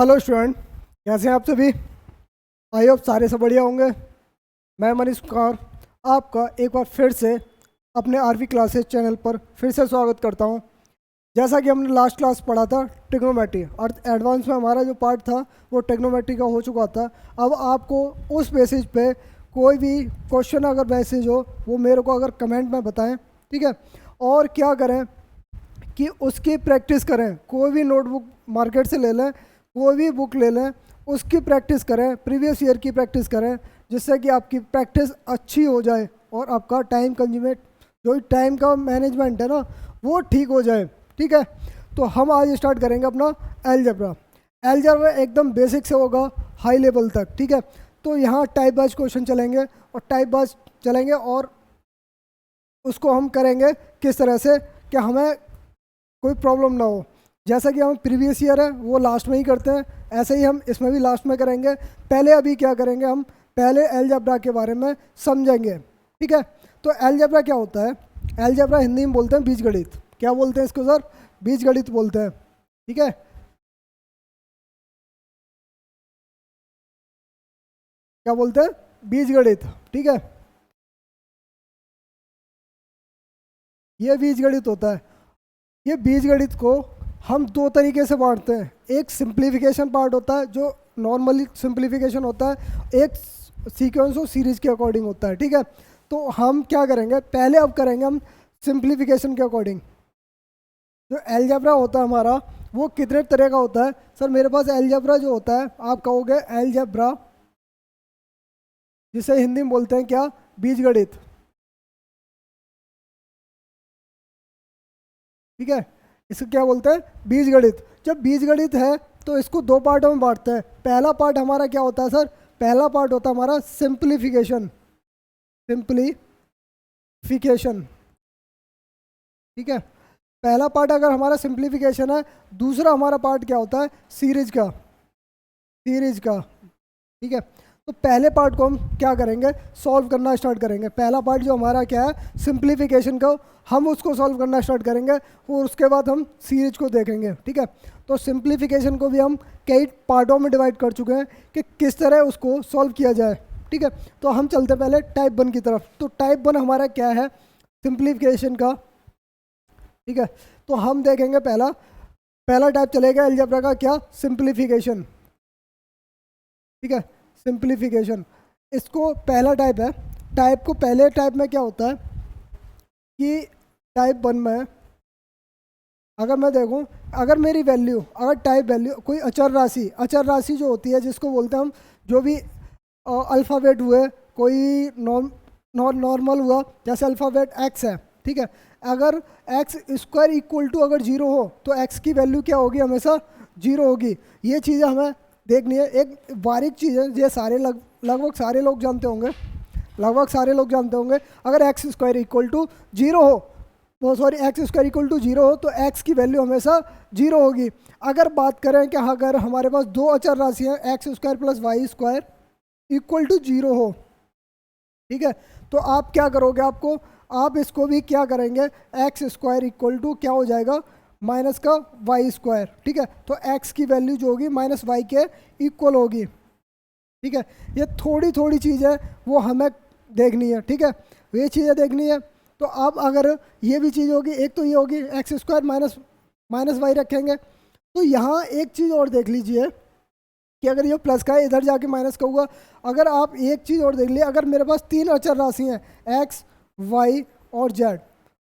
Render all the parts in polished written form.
Hello student, कैसे हैं आप सभी। आई होप सारे सब बढ़िया होंगे। मैं मनीष कुमार आपका एक बार फिर से अपने आरवी क्लासेस चैनल पर फिर से स्वागत करता हूं। जैसा कि हमने लास्ट क्लास पढ़ा था ट्रिग्नोमेट्री और एडवांस में हमारा जो पार्ट था वो ट्रिग्नोमेट्री का हो चुका था। अब आपको उस बेसिस पे कोई भी क्वेश्चन अगर मैसेज हो वो मेरे को अगर कमेंट में बताएं, ठीक है। और क्या करें कि उसकी प्रैक्टिस करें। कोई भी नोटबुक मार्केट से ले लें, कोई भी बुक ले लें, उसकी प्रैक्टिस करें, प्रीवियस ईयर की प्रैक्टिस करें, जिससे कि आपकी प्रैक्टिस अच्छी हो जाए और आपका टाइम कंज्यूमेट जो टाइम का मैनेजमेंट है ना वो ठीक हो जाए, ठीक है। तो हम आज स्टार्ट करेंगे अपना अलजेब्रा। अलजेब्रा एकदम बेसिक से होगा हाई लेवल तक, ठीक है। तो यहाँ टाइप वाइज क्वेश्चन चलेंगे और टाइप वाइज चलेंगे और उसको हम करेंगे किस तरह से कि हमें कोई प्रॉब्लम ना हो। जैसा कि हम प्रीवियस ईयर है वो लास्ट में ही करते हैं, ऐसे ही हम इसमें भी लास्ट में करेंगे। पहले अभी क्या करेंगे, हम पहले अलजेब्रा के बारे में समझेंगे, ठीक है। तो अलजेब्रा क्या होता है? अलजेब्रा हिंदी में बोलते हैं बीजगणित। क्या बोलते हैं इसको सर? बीजगणित बोलते हैं, ठीक है। क्या बोलते हैं? बीजगणित, ठीक है। ये बीजगणित होता है। ये बीजगणित को हम दो तरीके से बांटते हैं। एक सिंप्लीफिकेशन पार्ट होता है जो नॉर्मली सिंप्लीफिकेशन होता है, एक सीक्वेंस और सीरीज के अकॉर्डिंग होता है, ठीक है। तो हम क्या करेंगे, पहले अब करेंगे हम सिंप्लीफिकेशन के अकॉर्डिंग। जो अलजेब्रा होता है हमारा वो कितने तरह का होता है? सर मेरे पास अलजेब्रा जो होता है आप कहोगे अलजेब्रा, जिसे हिंदी में बोलते हैं क्या? बीजगणित, ठीक है। इसको क्या बोलते हैं? बीजगणित। जब बीजगणित है तो इसको दो पार्टों में बांटते हैं। पहला पार्ट हमारा क्या होता है सर? पहला पार्ट होता है हमारा सिंप्लीफिकेशन, सिंप्लीफिकेशन, ठीक है। पहला पार्ट अगर हमारा सिंप्लीफिकेशन है, दूसरा हमारा पार्ट क्या होता है? सीरीज का, सीरीज का, ठीक है। तो पहले पार्ट को हम क्या करेंगे, सॉल्व करना स्टार्ट करेंगे। पहला पार्ट जो हमारा क्या है, सिंप्लीफिकेशन का, हम उसको सॉल्व करना स्टार्ट करेंगे और उसके बाद हम सीरीज को देखेंगे, ठीक है। तो सिंप्लीफिकेशन को भी हम कई पार्टों में डिवाइड कर चुके हैं कि किस तरह उसको सॉल्व किया जाए, ठीक है। तो हम चलते पहले टाइप 1 की तरफ। तो टाइप 1 हमारा क्या है सिंप्लीफिकेशन का, ठीक है। तो हम देखेंगे पहला पहला टाइप चलेगा अलजेब्रा का, क्या? सिंप्लीफिकेशन, ठीक है। सिंप्लीफिकेशन इसको पहला टाइप है। टाइप को पहले टाइप में क्या होता है कि टाइप 1 में अगर मैं देखूं, अगर मेरी वैल्यू, अगर टाइप वैल्यू कोई अचर राशि जो होती है जिसको बोलते हैं हम, जो भी अल्फ़ाबेट हुए, कोई नॉर्मल हुआ, जैसे अल्फ़ाबेट एक्स है, ठीक है। अगर एक्स स्क्वायर इक्वल टू अगर जीरो हो तो एक्स की वैल्यू क्या होगी? हमेशा जीरो होगी। ये चीज़ें हमें देखनी है। एक बारीक चीज़ है, ये सारे लगभग सारे लोग जानते होंगे, लगभग सारे लोग जानते होंगे। अगर x square equal to zero हो, वो sorry x square equal to zero हो तो एक्स की वैल्यू हमेशा जीरो होगी। अगर बात करें कि अगर हमारे पास दो अचर राशियाँ X square plus Y square equal to zero हो, ठीक है, तो आप क्या करोगे? आप इसको भी क्या करेंगे, एक्स स्क्वायर इक्वल टू क्या हो जाएगा? माइनस का वाई स्क्वायर, ठीक है। तो एक्स की वैल्यू जो होगी माइनस वाई के इक्वल होगी, ठीक है। ये थोड़ी थोड़ी चीज़ है वो हमें देखनी है, ठीक है, ये चीज़ें देखनी है। तो अब अगर ये भी चीज़ होगी, एक तो ये होगी x square minus minus y रखेंगे। तो यहाँ एक चीज़ और देख लीजिए कि अगर ये प्लस का है इधर जाके माइनस का होगा। अगर आप एक चीज़ और देख लीजिए, अगर मेरे पास तीन अचर राशि हैं एक्स वाई और जेड,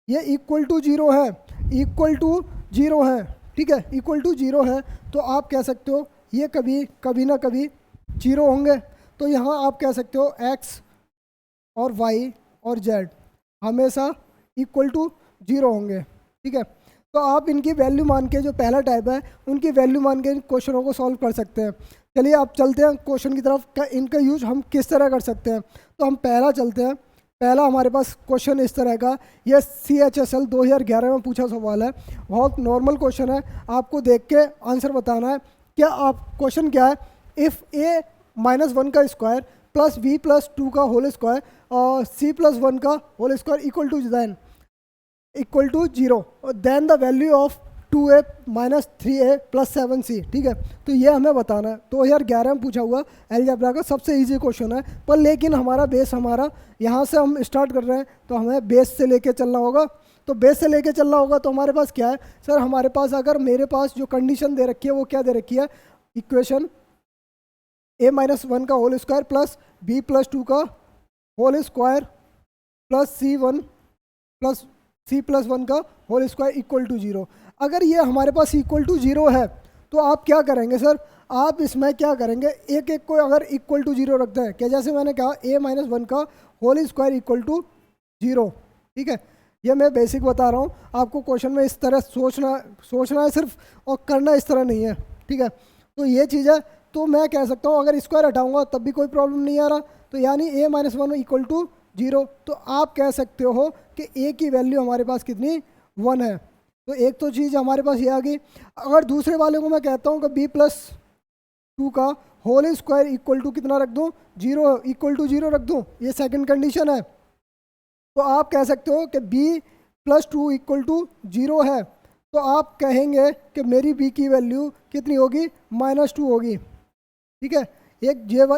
ये इक्वल टू जीरो है, इक्वल टू जीरो है, ठीक है, इक्वल टू जीरो है, तो आप कह सकते हो ये कभी कभी ना कभी जीरो होंगे। तो यहाँ आप कह सकते हो एक्स और वाई और जेड हमेशा इक्वल टू जीरो होंगे, ठीक है। तो आप इनकी वैल्यू मान के, जो पहला टाइप है उनकी वैल्यू मान के इन क्वेश्चनों को सॉल्व कर सकते हैं। चलिए आप चलते हैं क्वेश्चन की तरफ, इनका यूज हम किस तरह कर सकते हैं। तो हम पहला चलते हैं। पहला हमारे पास क्वेश्चन इस तरह का, ये CHSL 2011 में पूछा सवाल है, बहुत नॉर्मल क्वेश्चन है, आपको देख के आंसर बताना है। क्या आप क्वेश्चन क्या है, इफ़ a -1 का स्क्वायर प्लस b प्लस 2 का होल स्क्वायर और c प्लस 1 का whole square equal to zero, then the value of 2a minus 3a plus 7c, ठीक है। तो ये हमें बताना है। 2011 में पूछा हुआ अलजेब्रा का सबसे इजी क्वेश्चन है, पर लेकिन हमारा बेस यहाँ से हम स्टार्ट कर रहे हैं, तो हमें बेस से लेके चलना होगा। तो बेस से लेके चलना होगा तो हमारे पास क्या है सर, हमारे पास अगर मेरे पास जो कंडीशन दे रखी है वो क्या दे रखी है, इक्वेशन a-1 का होल स्क्वायर प्लस b+2 का होल स्क्वायर प्लस c+1 का होल स्क्वायर इक्वल टू 0। अगर ये हमारे पास इक्वल टू 0 है तो आप क्या करेंगे सर, आप इसमें क्या करेंगे, एक एक को अगर इक्वल टू 0 रखते हैं, क्या जैसे मैंने कहा a-1 का होल स्क्वायर इक्वल टू 0, ठीक है। ये मैं बेसिक बता रहा हूँ आपको, क्वेश्चन में इस तरह सोचना है सिर्फ, और करना इस तरह नहीं है, ठीक है। तो ये चीज़ है। तो मैं कह सकता हूँ अगर स्क्वायर हटाऊंगा तब भी कोई प्रॉब्लम नहीं आ रहा, तो यानी a-1 इक्वल टू 0। तो आप कह सकते हो कि a की वैल्यू हमारे पास कितनी, 1 है। तो एक तो चीज़ हमारे पास ये आ गई। अगर दूसरे वाले को मैं कहता हूँ कि b+2 का होल स्क्वायर इक्वल टू कितना रख दूँ, 0 इक्वल टू 0 रख दूँ, ये सेकंड कंडीशन है। तो आप कह सकते हो कि b+2 इक्वल टू 0 है, तो आप कहेंगे कि मेरी b की वैल्यू कितनी होगी, -2 होगी, ठीक है। एक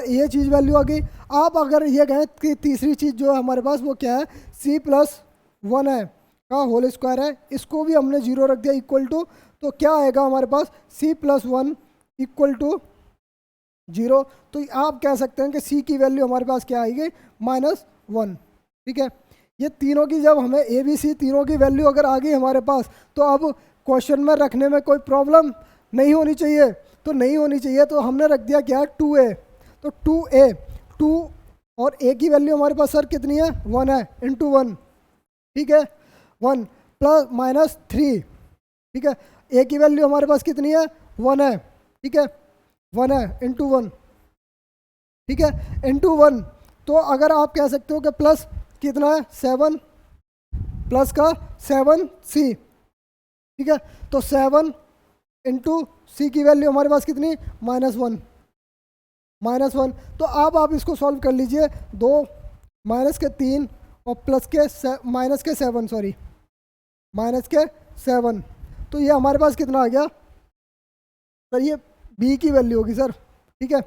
ये चीज़ वैल्यू आ गई। आप अगर ये कहें कि तीसरी चीज़ जो है हमारे पास वो क्या है, c+1 है का होल स्क्वायर है, इसको भी हमने 0 रख दिया इक्वल टू, तो क्या आएगा हमारे पास, c+1 इक्वल टू 0। तो आप कह सकते हैं कि c की वैल्यू हमारे पास क्या आएगी, -1, ठीक है। ये तीनों की जब हमें ABC तीनों की वैल्यू अगर आ गई हमारे पास, तो अब क्वेश्चन में रखने में कोई प्रॉब्लम नहीं होनी चाहिए। तो नहीं होनी चाहिए, तो हमने रख दिया क्या, 2a। तो 2 और a की वैल्यू हमारे पास सर कितनी है, 1 है, इंटू 1, ठीक है, 1 प्लस -3, ठीक है। a की वैल्यू हमारे पास कितनी है, 1 है, ठीक है, 1 है, इंटू 1, ठीक है, इंटू 1। तो अगर आप कह सकते हो कि प्लस कितना है, 7 प्लस का 7c, ठीक है। तो 7 इंटू c की वैल्यू हमारे पास कितनी, -1। तो अब आप इसको सॉल्व कर लीजिए, 2 -3 और -7। तो ये हमारे पास कितना आ गया सर, ये b की वैल्यू होगी सर, ठीक है।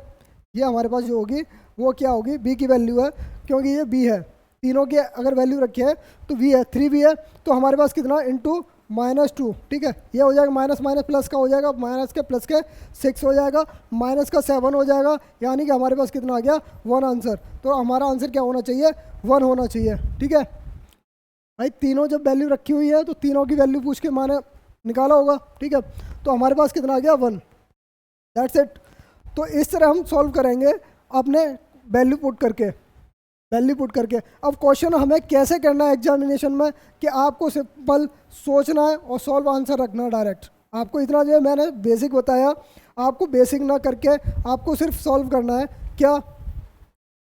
ये हमारे पास जो होगी वो क्या होगी, b की वैल्यू है, क्योंकि ये b है, तीनों के अगर वैल्यू रखी है तो v है, 3v है। तो हमारे पास कितना, इंटू -2, ठीक है। ये हो जाएगा माइनस प्लस का हो जाएगा, माइनस के प्लस के 6 हो जाएगा, माइनस का 7 हो जाएगा, यानी कि हमारे पास कितना आ गया, 1 आंसर। तो हमारा आंसर क्या होना चाहिए, 1 होना चाहिए, ठीक है भाई। तीनों जब वैल्यू रखी हुई है तो तीनों की वैल्यू पूछ के मैंने निकाला होगा, ठीक है। तो हमारे पास कितना आ गया, 1, दैट्स इट। तो इस तरह हम सॉल्व करेंगे अपने वैल्यू पुट करके। अब क्वेश्चन हमें कैसे करना है एग्जामिनेशन में, कि आपको सिंपल सोचना है और सॉल्व आंसर रखना है डायरेक्ट। आपको इतना जो है मैंने बेसिक बताया, आपको बेसिक ना करके आपको सिर्फ सॉल्व करना है, क्या,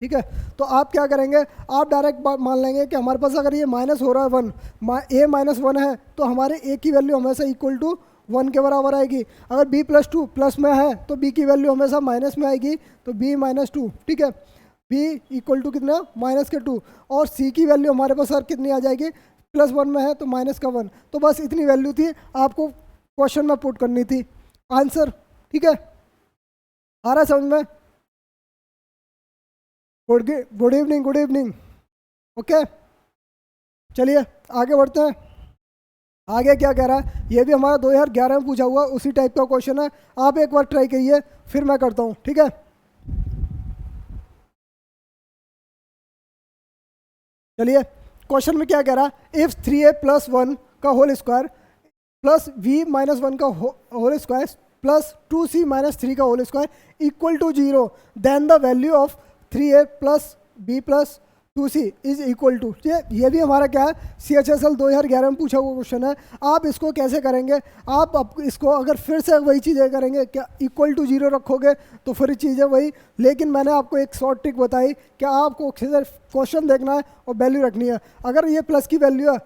ठीक है। तो आप क्या करेंगे, आप डायरेक्ट मान लेंगे कि हमारे पास अगर ये माइनस हो रहा है 1, a-1 है, तो हमारे a की वैल्यू हमेशा इक्वल टू 1 के बराबर आएगी। अगर b+2 प्लस में है तो b की वैल्यू हमेशा माइनस में आएगी, तो b-2, ठीक है। b इक्वल टू कितना, -2। और c की वैल्यू हमारे पास सर कितनी आ जाएगी, +1 में है तो -1। तो बस इतनी वैल्यू थी, आपको क्वेश्चन में पुट करनी थी आंसर, ठीक है। आ रहा समझ में, गुड इवनिंग, ओके। चलिए आगे बढ़ते हैं। आगे क्या कह रहा है, ये भी हमारा 2011 में पूछा हुआ उसी टाइप का क्वेश्चन है। आप एक बार ट्राई करिए, फिर मैं करता हूँ, ठीक है। चलिए क्वेश्चन में क्या कह रहा है, इफ 3a+1 का होल स्क्वायर प्लस v-1 का होल स्क्वायर प्लस 2c-3 का whole square equal to 0, then the value of 3a plus b plus 2c is equal to. ये भी हमारा क्या है, CHSL 2011 में पूछा हुआ क्वेश्चन है। आप इसको कैसे करेंगे, आप इसको अगर फिर से वही चीज़ें करेंगे, क्या इक्वल टू 0 रखोगे तो फिर चीज़ें वही। लेकिन मैंने आपको एक शॉर्ट ट्रिक बताई कि आपको सिर्फ क्वेश्चन देखना है और वैल्यू रखनी है। अगर ये प्लस की वैल्यू है,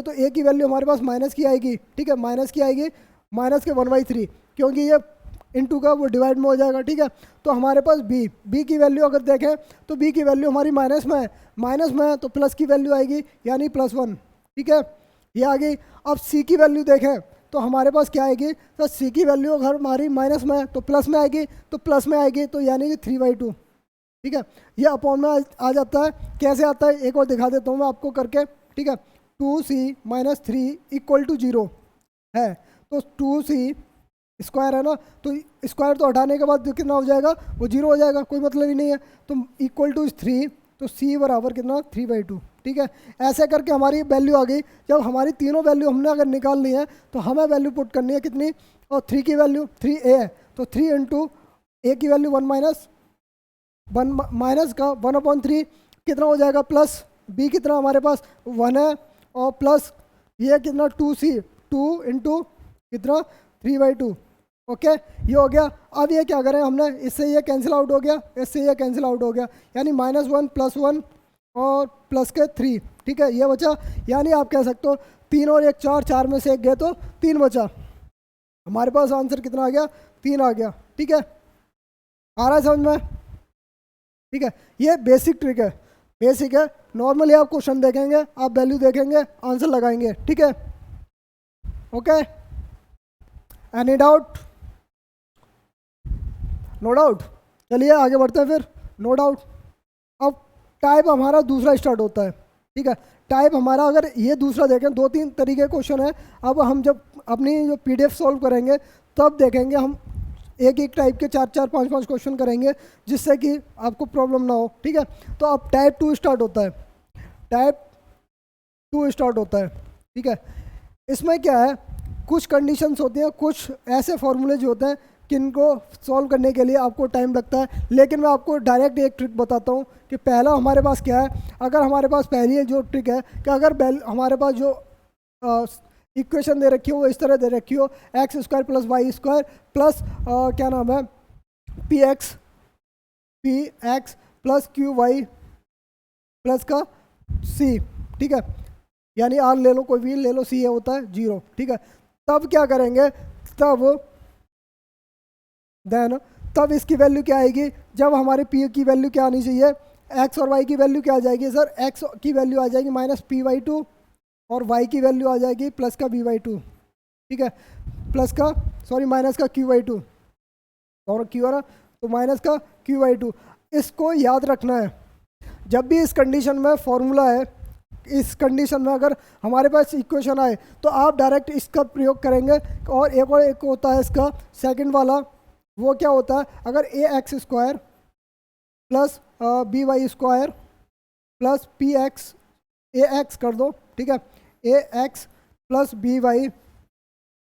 तो a की वैल्यू हमारे पास माइनस की आएगी, ठीक है, माइनस की आएगी, माइनस के 1/3, क्योंकि ये इनटू का वो डिवाइड में हो जाएगा, ठीक है। तो हमारे पास b की वैल्यू अगर देखें तो b की वैल्यू हमारी माइनस में है, तो प्लस की वैल्यू आएगी यानी +1, ठीक है, ये आ गई। अब c की वैल्यू देखें, तो हमारे पास क्या आएगी, तो सी की वैल्यू अगर हमारी माइनस में है तो प्लस में आएगी, तो प्लस में आएगी तो यानी कि 3/2, ठीक है। ये अपॉन में आ जाता है। कैसे आता है एक और दिखा देता हूँ मैं आपको करके, ठीक है। 2c - 3 = 0 है, तो 2c स्क्वायर है ना, तो स्क्वायर तो हटाने के बाद कितना हो जाएगा, वो 0 हो जाएगा, कोई मतलब ही नहीं है। तो = 3, तो c बराबर कितना 3/2, ठीक है। ऐसे करके हमारी वैल्यू आ गई। जब हमारी तीनों वैल्यू हमने अगर निकाल ली है तो हमें वैल्यू पुट करनी है कितनी, और 3 की वैल्यू 3a है, तो 3 × a की वैल्यू 1 माइनस का 1/3 कितना हो जाएगा, प्लस b कितना हमारे पास 1 है, और प्लस ये कितना 2c 2 × कितना 3/2, ओके। ये हो गया। अब ये क्या करें हमने, इससे ये कैंसिल आउट हो गया, इससे ये कैंसिल आउट हो गया, यानी -1 + 1 और प्लस के 3, ठीक है, ये बचा। यानी आप कह सकते हो 3 और 1 4, 4 में से 1 गए तो 3 बचा। हमारे पास आंसर कितना आ गया, 3 आ गया, ठीक है। आ रहा है समझ में, ठीक है। ये बेसिक ट्रिक है, बेसिक है। नॉर्मली आप क्वेश्चन देखेंगे, आप वैल्यू देखेंगे, आंसर लगाएंगे, ठीक है, okay. Any doubt, no doubt. चलिए आगे बढ़ते हैं फिर, नो डाउट। अब टाइप हमारा दूसरा स्टार्ट होता है, ठीक है। टाइप हमारा अगर ये दूसरा देखें, 2-3 तरीके क्वेश्चन है। अब हम जब अपनी जो PDF सॉल्व करेंगे तब देखेंगे हम एक एक टाइप के 4-4, 5-5 क्वेश्चन करेंगे, जिससे कि आपको प्रॉब्लम ना हो, ठीक है। तो अब टाइप 2 स्टार्ट होता है, टाइप 2 स्टार्ट होता है, ठीक है। इसमें क्या है, कुछ कंडीशंस होती हैं, कुछ ऐसे फॉर्मूले जो होते हैं किनको सॉल्व करने के लिए आपको टाइम लगता है। लेकिन मैं आपको डायरेक्ट एक ट्रिक बताता हूँ कि पहला हमारे पास क्या है। अगर हमारे पास पहली जो ट्रिक है कि अगर हमारे पास जो इक्वेशन दे रखी हो वो इस तरह दे रखी हो, x² + y² प्लस क्या नाम है px प्लस qy प्लस का c, ठीक है। यानी r ले लो, कोई भी ले लो, c ये होता है 0, ठीक है। तब क्या करेंगे, तब इसकी वैल्यू क्या आएगी, जब हमारे p की वैल्यू क्या आनी चाहिए, x और y की वैल्यू क्या आ जाएगी सर, x की वैल्यू आ जाएगी -p/2 और y की वैल्यू आ जाएगी प्लस का b/2, ठीक है। प्लस का माइनस का q/2, और q है ना, तो माइनस का q/2। इसको याद रखना है जब भी इस कंडीशन में फॉर्मूला है, इस कंडीशन में अगर हमारे पास इक्वेशन आए तो आप डायरेक्ट इसका प्रयोग करेंगे। और एक होता है इसका सेकंड वाला, वो क्या होता है, अगर ax² plus by² plus px, ax कर दो, ठीक है, ax plus by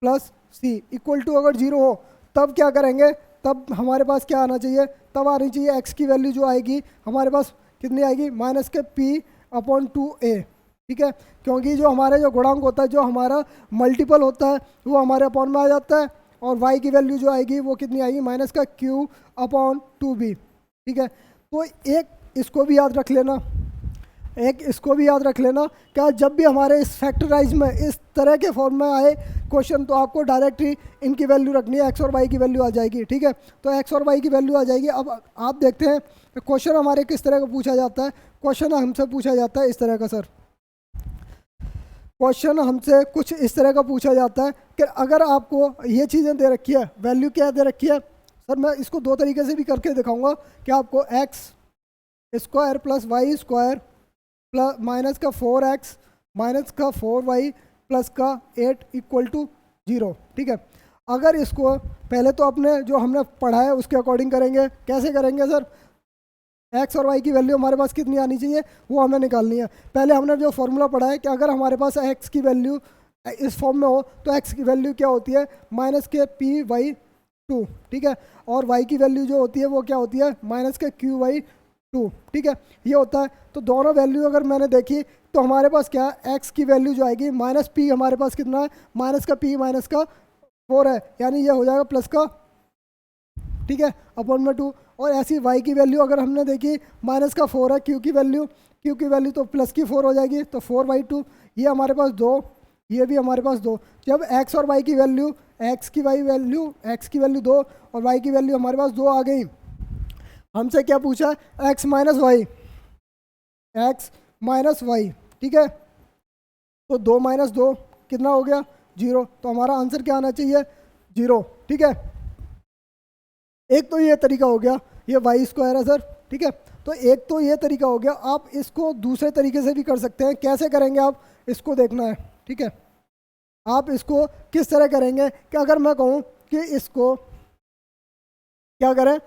plus c = अगर 0 हो तब क्या करेंगे, तब हमारे पास क्या आना चाहिए, तब आनी चाहिए x की वैल्यू जो आएगी हमारे पास कितनी आएगी, -p/2a, ठीक है। क्योंकि जो हमारे जो गुणांक होता है, जो हमारा मल्टीपल होता है, वो हमारे अपॉन में आ जाता है। और y की वैल्यू जो आएगी वो कितनी आएगी, -q/2b, ठीक है। तो एक इसको भी याद रख लेना, एक इसको भी याद रख लेना, क्या जब भी हमारे इस फैक्टराइज में इस तरह के फॉर्म में आए क्वेश्चन तो आपको डायरेक्ट ही इनकी वैल्यू रखनी है, x और y की वैल्यू आ जाएगी, ठीक है। तो x और y की वैल्यू आ जाएगी। अब आप देखते हैं क्वेश्चन हमारे किस तरह का पूछा जाता है। क्वेश्चन हमसे पूछा जाता है इस तरह का, सर क्वेश्चन हमसे कुछ इस तरह का पूछा जाता है कि अगर आपको ये चीज़ें दे रखी है, वैल्यू क्या दे रखी है, सर मैं इसको 2 तरीके से भी करके दिखाऊंगा कि आपको x² plus y² plus minus का 4x माइनस का 4y प्लस का 8 = 0, ठीक है। अगर इसको पहले तो अपने जो हमने पढ़ा है उसके अकॉर्डिंग करेंगे। कैसे करेंगे सर, x और y की वैल्यू हमारे पास कितनी आनी चाहिए वो हमें निकालनी है। पहले हमने जो फॉर्मूला पढ़ा है कि अगर हमारे पास x की वैल्यू इस फॉर्म में हो तो x की वैल्यू क्या होती है, -p/2, ठीक है। और y की वैल्यू जो होती है वो क्या होती है, -q/2, ठीक है। ये होता है। तो दोनों वैल्यू अगर मैंने देखी तो हमारे पास क्या है, x की वैल्यू जो आएगी -p हमारे पास कितना है, -p -4 है, यानी ये हो जाएगा प्लस का, ठीक है, अपॉन में 2। और ऐसी y की वैल्यू अगर हमने देखी -4 है, q की वैल्यू तो प्लस की 4 हो जाएगी, तो 4/2। ये हमारे पास 2, ये भी हमारे पास 2। जब x और y की वैल्यू, x की वैल्यू 2 और y की वैल्यू हमारे पास 2 आ गई, हमसे क्या पूछा, x माइनस y, ठीक है। तो 2 - 2 कितना हो गया, 0, तो हमारा आंसर क्या आना चाहिए 0, ठीक है। एक तो ये तरीका हो गया, ये वाई स्क्वायर है सर, ठीक है। तो एक तो ये तरीका हो गया, आप इसको दूसरे तरीके से भी कर सकते हैं। कैसे करेंगे आप इसको देखना है, ठीक है। आप इसको किस तरह करेंगे कि अगर मैं कहूँ कि इसको क्या करें,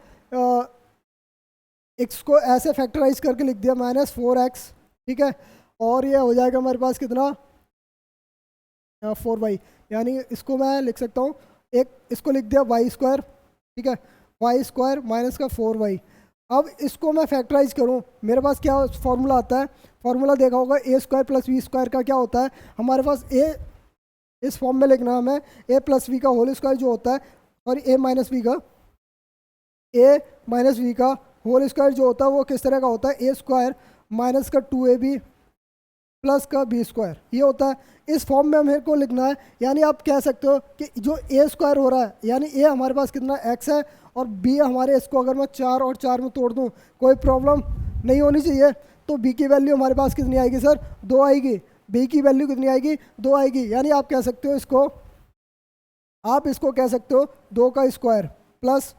x को ऐसे फैक्टराइज करके लिख दिया -4x, ठीक है, और ये हो जाएगा हमारे पास कितना 4y, यानी इसको मैं लिख सकता हूँ, एक इसको लिख दिया वाई स्क्वायर, ठीक है, वाई स्क्वायर माइनस का 4y। अब इसको मैं फैक्टराइज करूँ, मेरे पास क्या फॉर्मूला आता है, फॉर्मूला देखा होगा ए स्क्वायर प्लस वी स्क्वायर का क्या होता है, हमारे पास ए इस फॉर्म में लिखना है हमें, ए प्लस वी का होल स्क्वायर जो होता है, और ए माइनस वी का होल स्क्वायर जो होता है वो किस तरह का होता है, ए स्क्वायर माइनस का 2ab प्लस का बी स्क्वायर, ये होता है। इस फॉर्म में मेरे को लिखना है, यानी आप कह सकते हो कि जो ए स्क्वायर हो रहा है, यानी ए हमारे पास कितना x है, और बी हमारे इसको अगर मैं 4 और 4 में तोड़ दूं कोई प्रॉब्लम नहीं होनी चाहिए, तो बी की वैल्यू हमारे पास कितनी आएगी सर 2 आएगी, बी की वैल्यू कितनी आएगी 2 आएगी, यानी आप कह सकते हो इसको, आप इसको कह सकते हो 2 का स्क्वायर प्लस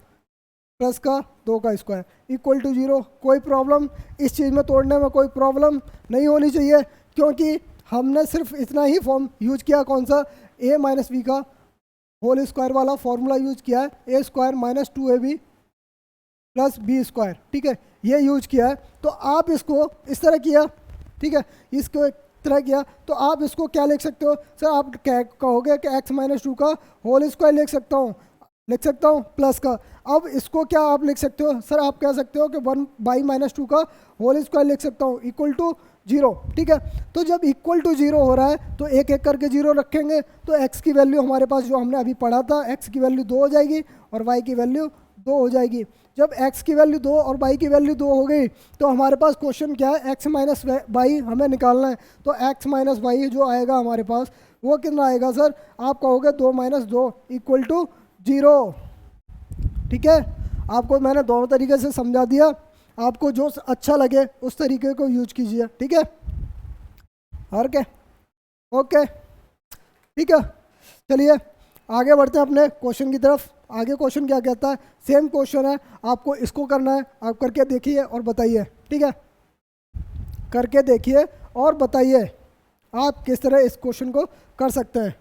प्लस का 2 का स्क्वायर इक्वल टू 0। कोई प्रॉब्लम इस चीज़ में तोड़ने में कोई प्रॉब्लम नहीं होनी चाहिए, क्योंकि हमने सिर्फ इतना ही फॉर्म यूज किया, कौन सा, a माइनस वी का होल स्क्वायर वाला फॉर्मूला यूज किया है, ए स्क्वायर माइनस 2ab प्लस बी स्क्वायर, ठीक है, ये यूज किया है। तो आप इसको इस तरह किया, ठीक है, इसको एक तरह किया, तो आप इसको क्या लिख सकते हो सर, आप कहोगे कि x माइनस 2 का होल स्क्वायर लिख सकता हूँ प्लस का। अब इसको क्या आप लिख सकते हो सर, आप कह सकते हो कि 1/-2 का होल स्क्वायर लिख सकता हूँ इक्वल टू 0, ठीक है। तो जब इक्वल टू 0 हो रहा है तो एक एक करके 0 रखेंगे, तो x की वैल्यू हमारे पास जो हमने अभी पढ़ा था, x की वैल्यू 2 हो जाएगी और y की वैल्यू 2 हो जाएगी। जब x की वैल्यू 2 और y की वैल्यू 2 हो गई, तो हमारे पास क्वेश्चन क्या है, x माइनस वाई हमें निकालना है। तो x माइनस वाई जो आएगा हमारे पास वो कितना आएगा सर, आप कहोगे 2 - 2 इक्वल टू 0, ठीक है। आपको मैंने दोनों तरीके से समझा दिया, आपको जो अच्छा लगे उस तरीके को यूज कीजिए, ठीक है। और क्या, ओके, ठीक है। चलिए आगे बढ़ते हैं अपने क्वेश्चन की तरफ। आगे क्वेश्चन क्या कहता है, सेम क्वेश्चन है, आपको इसको करना है, आप करके देखिए और बताइए, ठीक है, करके देखिए और बताइए आप किस तरह इस क्वेश्चन को कर सकते हैं।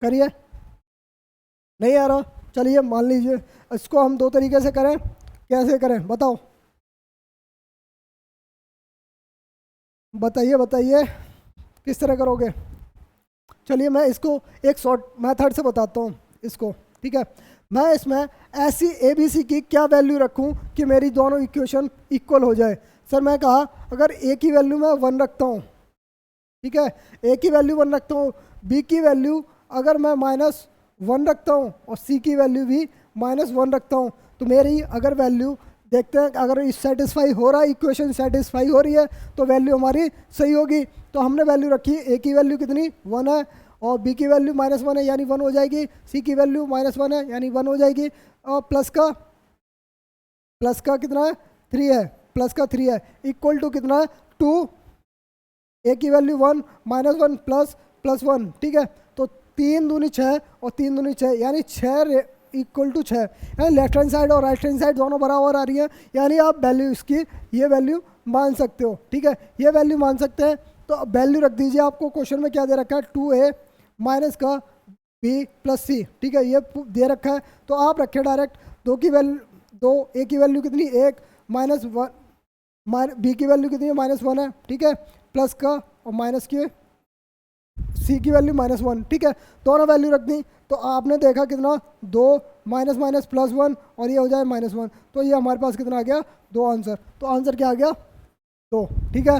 करिए, नहीं आ रहा, चलिए मान लीजिए इसको हम 2 तरीके से करें, कैसे करें बताओ, बताइए किस तरह करोगे। चलिए मैं इसको एक शॉर्ट मेथड से बताता हूँ इसको, ठीक है। मैं इसमें ऐसी ABC की क्या वैल्यू रखूँ कि मेरी दोनों इक्वेशन इक्वल हो जाए। सर मैं कहा अगर A की वैल्यू मैं 1 रखता हूँ, ठीक है, A की वैल्यू 1 रखता हूँ, B की वैल्यू अगर मैं -1 रखता हूँ और C की वैल्यू भी -1 रखता हूँ, तो मेरी अगर वैल्यू देखते हैं अगर इस सेटिस्फाई हो रहा है, इक्वेशन सेटिस्फाई हो रही है, तो वैल्यू हमारी सही होगी। तो हमने वैल्यू रखी, A की वैल्यू कितनी 1 है और B की वैल्यू -1 है यानी 1 हो जाएगी, C की वैल्यू -1 है यानी 1 हो जाएगी, और प्लस का कितना है 3 है, प्लस का 3 है इक्वल टू कितना है 2, A की वैल्यू 1 -1 प्लस 1, ठीक है। तो 3 दूनी 6 और 3 दूनी 6 यानी 6 इक्वल टू 6, यानी लेफ्ट हैंड साइड और राइट हैंड साइड दोनों बराबर आ रही है, यानी आप वैल्यू इसकी ये वैल्यू मान सकते हो, ठीक है, ये वैल्यू मान सकते हैं। तो वैल्यू रख दीजिए, आपको क्वेश्चन में क्या दे रखा है 2A माइनस का B प्लस C, ठीक है, ये दे रखा है। तो आप रखें डायरेक्ट 2 की वैल्यू 2, A की वैल्यू कितनी 1 -1, B की वैल्यू कितनी है -1 है, ठीक है, प्लस का और माइनस की C की वैल्यू -1, ठीक है, दोनों वैल्यू रख दी। तो आपने देखा कितना 2 माइनस +1 और ये हो जाए -1, तो ये हमारे पास कितना आ गया 2 आंसर। तो आंसर क्या आ गया 2, ठीक है,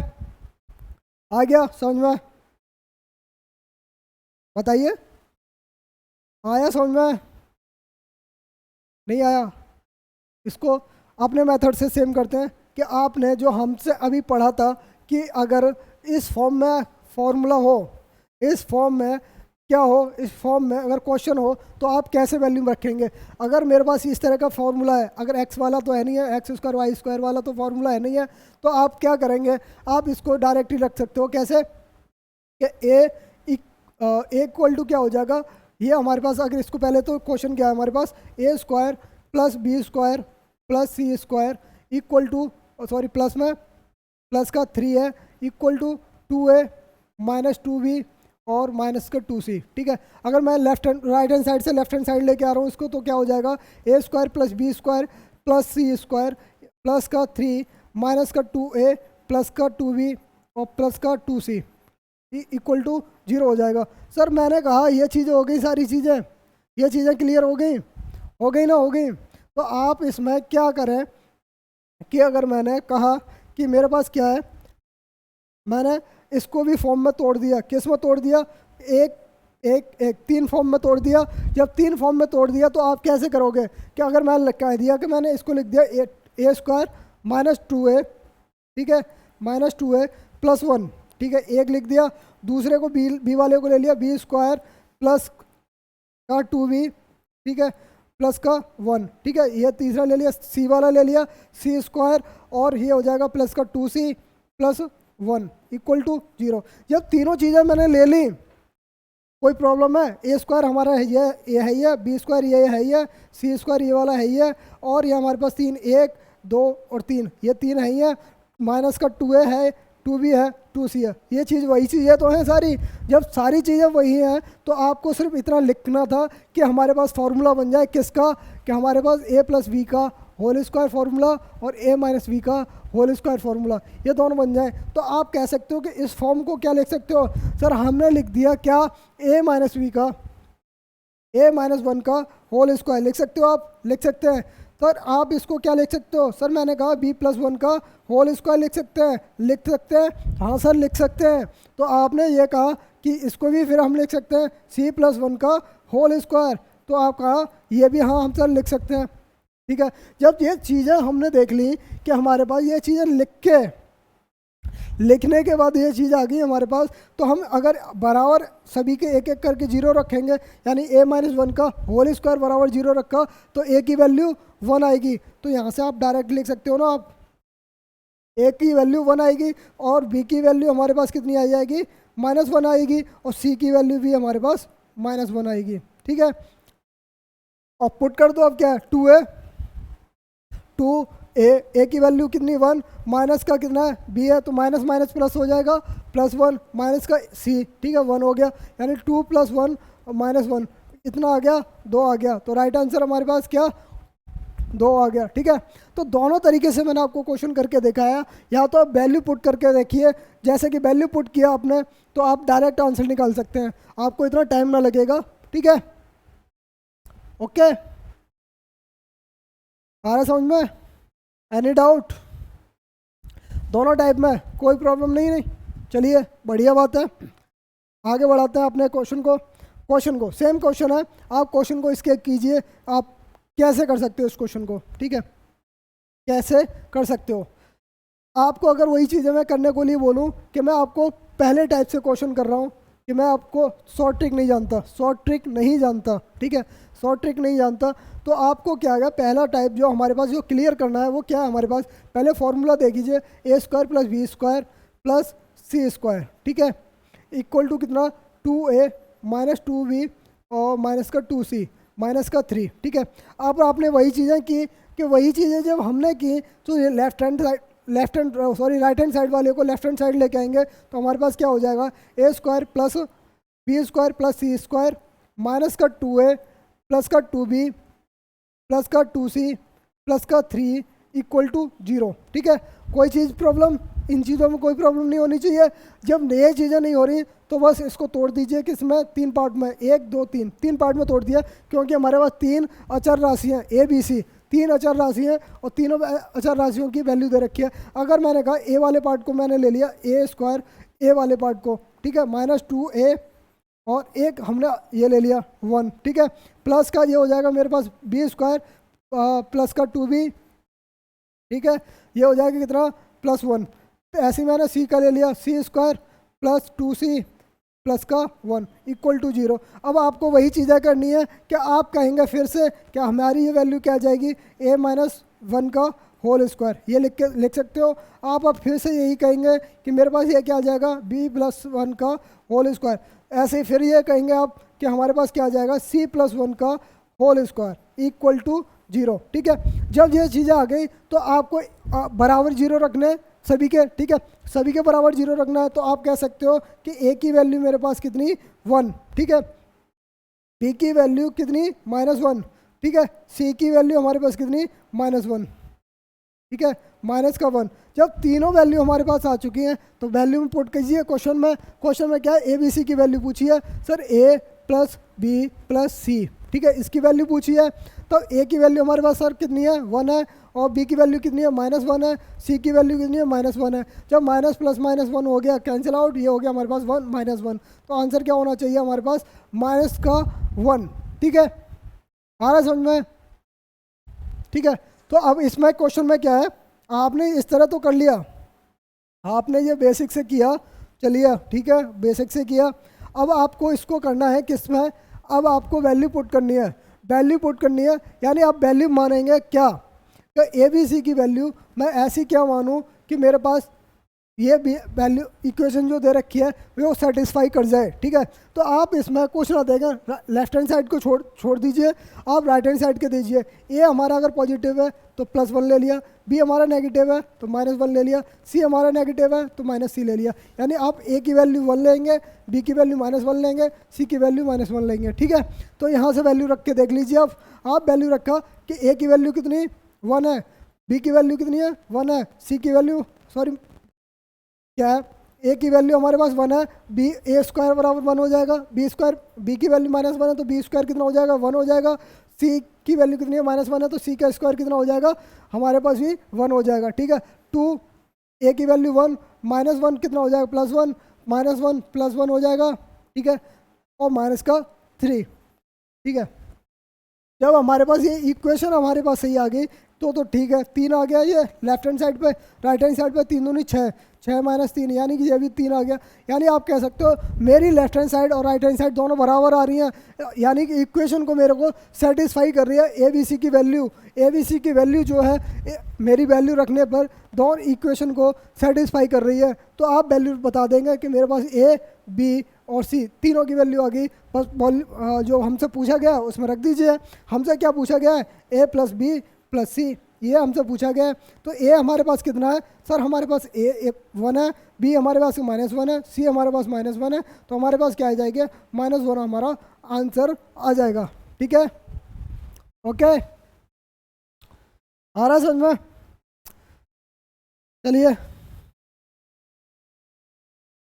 आ गया समझ में, बताइए आया समझ में, नहीं आया। इसको अपने मेथड से सेम करते हैं कि आपने जो हमसे अभी पढ़ा था कि अगर इस फॉर्म में फॉर्मूला हो, इस फॉर्म में क्या हो, इस फॉर्म में अगर क्वेश्चन हो तो आप कैसे वैल्यू रखेंगे। अगर मेरे पास इस तरह का फॉर्मूला है, अगर x वाला तो है नहीं है, x स्क्वायर वाई स्क्वायर वाला तो फॉर्मूला है नहीं है, तो आप क्या करेंगे, आप इसको डायरेक्टली रख सकते हो। कैसे, कि ए इक्वल टू क्या हो जाएगा, ये हमारे पास अगर इसको पहले तो क्वेश्चन क्या है हमारे पास, A square plus B square plus C square equal to, sorry plus में प्लस का 3 है equal to 2a minus 2b और माइनस का 2c। ठीक है, अगर मैं राइट हैंड साइड से लेफ्ट हैंड साइड लेके आ रहा हूँ इसको, तो क्या हो जाएगा, A square plus B square plus C square plus का 3 माइनस का 2a प्लस का 2b और प्लस का 2c इक्वल टू 0 हो जाएगा। सर मैंने कहा ये चीज़ें हो गई, सारी चीज़ें, ये चीज़ें क्लियर हो गई ना, हो गई। तो आप इसमें क्या करें कि अगर मैंने कहा कि मेरे पास क्या है, मैंने इसको भी फॉर्म में तोड़ दिया, किस में तोड़ दिया, एक एक एक 3 फॉर्म में तोड़ दिया। जब 3 फॉर्म में तोड़ दिया तो आप कैसे करोगे कि अगर मैं कह दिया कि मैंने इसको लिख दिया ए स्क्वायर माइनस 2a, ठीक है, माइनस 2a प्लस 1, ठीक है, एक लिख दिया, दूसरे को बी वाले को ले लिया बी स्क्वायर प्लस का 2b, ठीक है, प्लस का 1, ठीक है, ये तीसरा ले लिया, सी वाला ले लिया सी स्क्वायर और ये हो जाएगा प्लस का 2c प्लस 1 इक्वल टू 0। जब तीनों चीज़ें मैंने ले ली, कोई प्रॉब्लम है, ए स्क्वायर हमारा है ये है ये, बी स्क्वायर ये है ये, सी स्क्वायर ये वाला है ये, और ये हमारे पास 3, 1 2 और 3, ये 3 है ये, माइनस का 2a है, 2b है, 2c है, ये चीज़ वही चीज़ें तो हैं सारी। जब सारी चीज़ें वही हैं तो आपको सिर्फ इतना लिखना था कि हमारे पास फार्मूला बन जाए किसका, कि हमारे पास a प्लस बी का होल स्क्वायर फार्मूला और a माइनस बी का होल स्क्वायर फार्मूला, ये दोनों बन जाए। तो आप कह सकते हो कि इस फॉर्म को क्या लिख सकते हो, सर हमने लिख दिया क्या, a माइनस बी का a माइनस 1 का होल स्क्वायर लिख सकते हो, आप लिख सकते हैं। सर आप इसको क्या लिख सकते हो, सर मैंने कहा b प्लस 1 का होल स्क्वायर लिख सकते हैं, लिख सकते हैं, हाँ सर लिख सकते हैं। तो आपने ये कहा कि इसको भी फिर हम लिख सकते हैं c प्लस 1 का होल स्क्वायर, तो आप कहा ये भी हाँ हम सर लिख सकते हैं। ठीक है, जब ये चीज़ें हमने देख ली कि हमारे पास ये चीज़ें लिखने के बाद ये चीज़ आ गई हमारे पास, तो हम अगर बराबर सभी के एक एक करके 0 रखेंगे, यानी a माइनस 1 का होल स्क्वायर बराबर 0 रखा तो a की वैल्यू 1 आएगी। तो यहाँ से आप डायरेक्ट लिख सकते हो ना, आप a की वैल्यू 1 आएगी और b की वैल्यू हमारे पास कितनी आ जाएगी, -1 आएगी, और c की वैल्यू भी हमारे पास -1 आएगी। ठीक है, और पुट कर दो अब क्या है, 2a की वैल्यू कितनी 1, माइनस का कितना है b है, तो माइनस माइनस प्लस हो जाएगा, +1 माइनस का c, ठीक है 1 हो गया, यानी 2 + 1 -1 इतना आ गया, 2 आ गया। तो राइट आंसर हमारे पास क्या, 2 आ गया। ठीक है, तो दोनों तरीके से मैंने आपको क्वेश्चन करके दिखाया। या तो आप वैल्यू पुट करके देखिए, जैसे कि वैल्यू पुट किया आपने तो आप डायरेक्ट आंसर निकाल सकते हैं, आपको इतना टाइम ना लगेगा। ठीक है, ओके, आ रहा समझ में, एनी डाउट, दोनों टाइप में कोई प्रॉब्लम नहीं। चलिए बढ़िया बात है, आगे बढ़ाते हैं अपने क्वेश्चन को सेम क्वेश्चन है, आप क्वेश्चन को इसके कीजिए, आप कैसे कर सकते हो इस क्वेश्चन को। ठीक है, कैसे कर सकते हो, आपको अगर वही चीज़ें मैं करने को लिए बोलूँ कि मैं आपको पहले टाइप से क्वेश्चन कर रहा हूँ कि मैं आपको शॉर्ट ट्रिक नहीं जानता, ठीक है, शॉर्ट ट्रिक नहीं जानता, तो आपको क्या है, पहला टाइप जो हमारे पास जो क्लियर करना है वो क्या है हमारे पास, पहले फॉर्मूला देख लीजिए, a square plus B square plus C square, ठीक है, इक्वल टू कितना, 2a माइनस 2b और माइनस का 2c माइनस का 3। ठीक है, अब आपने वही चीज़ें की कि वही चीज़ें जब हमने की तो ये राइट हैंड साइड वाले को लेफ्ट हैंड साइड लेके आएंगे तो हमारे पास क्या हो जाएगा, a square plus B square plus C square minus का 2a प्लस का 2b प्लस का 2c प्लस का 3 इक्वल टू 0। ठीक है, कोई चीज़ प्रॉब्लम, इन चीज़ों में कोई प्रॉब्लम नहीं होनी चाहिए। जब ये चीज़ें नहीं हो रही तो बस इसको तोड़ दीजिए, किसमें, 3 पार्ट में, 1 2 3 पार्ट में तोड़ दिया, क्योंकि हमारे पास 3 अचर राशियाँ a b c 3 अचर राशि हैं और तीनों अचर राशियों की वैल्यू दे रखी है। अगर मैंने कहा a वाले पार्ट को मैंने ले लिया a स्क्वायर, a वाले पार्ट को, ठीक है, -2a और एक हमने ये ले लिया 1, ठीक है, प्लस का ये हो जाएगा मेरे पास b स्क्वायर प्लस का 2b, ठीक है, ये हो जाएगा कितना, +1। ऐसे ही मैंने c का ले लिया c square plus 2c plus का 1 इक्वल टू 0। अब आपको वही चीज़ें करनी है कि आप कहेंगे फिर से कि हमारी ये वैल्यू क्या आ जाएगी, a माइनस 1 का होल स्क्वायर, ये लिख सकते हो आप। अब फिर से यही कहेंगे कि मेरे पास ये क्या आ जाएगा, b+1 का होल स्क्वायर। ऐसे ही फिर ये कहेंगे आप कि हमारे पास क्या आ जाएगा, c+1 का होल स्क्वायर इक्वल टू 0। ठीक है, जब ये चीज़ें आ गई तो आपको बराबर 0 रखने सभी के, ठीक है, सभी के बराबर 0 रखना है। तो आप कह सकते हो कि a की वैल्यू मेरे पास कितनी, 1, ठीक है, b की वैल्यू कितनी, -1, ठीक है, c की वैल्यू हमारे पास कितनी, -1, ठीक है, -1। जब तीनों वैल्यू हमारे पास आ चुकी हैं तो वैल्यू में पुट कीजिए क्वेश्चन में। क्वेश्चन में क्या है, ए बी सी की वैल्यू पूछी है सर, a + b + c, ठीक है, इसकी वैल्यू पूछी है। तो a की वैल्यू हमारे पास सर कितनी है, 1 है, और b की वैल्यू कितनी है, -1 है, c की वैल्यू कितनी है, -1 है। जब माइनस प्लस -1 हो गया, कैंसिल आउट, ये हो गया हमारे पास 1 -1। तो आंसर क्या होना चाहिए हमारे पास, -1, ठीक है, आ रहा समझ में, ठीक है। तो अब इसमें क्वेश्चन में क्या है, आपने इस तरह तो कर लिया, आपने ये बेसिक से किया, चलिए ठीक है, बेसिक से किया। अब आपको इसको करना है किस में, अब आपको वैल्यू पुट करनी है, वैल्यू पुट करनी है, यानी आप वैल्यू मानेंगे क्या, तो ए बी सी की वैल्यू मैं ऐसी क्या मानूं कि मेरे पास ये वैल्यू इक्वेशन जो दे रखी है वो सेटिस्फाई कर जाए, ठीक है। तो आप इसमें कुछ ना देगा, लेफ्ट हैंड साइड को छोड़ दीजिए, आप राइट हैंड साइड के दीजिए। ए हमारा अगर पॉजिटिव है तो +1 ले लिया, बी हमारा नेगेटिव है तो -1 ले लिया, सी हमारा नेगेटिव है तो -c ले लिया। यानी आप ए की वैल्यू 1 लेंगे, बी की वैल्यू -1 लेंगे, सी की वैल्यू -1 लेंगे, ठीक है। तो यहाँ से वैल्यू रख के देख लीजिए, आप वैल्यू रखा कि ए की वैल्यू कितनी, 1 है, बी की वैल्यू कितनी है, 1 है, सी की वैल्यू, सॉरी क्या है, ए की वैल्यू हमारे पास 1 है, बी a² बराबर 1 हो जाएगा, b², बी की वैल्यू -1 है तो b² कितना हो जाएगा, 1 हो जाएगा, c की वैल्यू कितनी है, -1 है तो c का स्क्वायर कितना हो जाएगा, हमारे पास भी 1 हो जाएगा, ठीक है। 2 a की वैल्यू 1, -1 कितना हो जाएगा, +1, -1 +1 हो जाएगा, ठीक है, और -3, ठीक है। जब हमारे पास ये इक्वेशन हमारे पास सही आ गई तो ठीक है, 3 आ गया ये लेफ्ट हैंड साइड पे, राइट हैंड साइड पे 3 दूनी 6, 6 - 3 यानी कि ये भी 3 आ गया। यानी आप कह सकते हो मेरी लेफ्ट हैंड साइड और राइट हैंड साइड दोनों बराबर आ रही हैं, यानी कि इक्वेशन को मेरे को सेटिस्फाई कर रही है। ए बी सी की वैल्यू जो है मेरी वैल्यू रखने पर दोनों इक्वेशन को सेटिस्फाई कर रही है। तो आप वैल्यू बता देंगे कि मेरे पास ए बी और सी तीनों की वैल्यू आ गई, बस जो हमसे पूछा गया उसमें रख दीजिए। हमसे क्या पूछा गया है, a + b + c, ये हमसे पूछा गया है। तो a हमारे पास कितना है सर, हमारे पास a 1 है, b हमारे पास -1 है, c हमारे पास -1 है, तो हमारे पास क्या आ जाएगा, -1 हमारा आंसर आ जाएगा, ठीक है, ओके, आ रहा समझ में। चलिए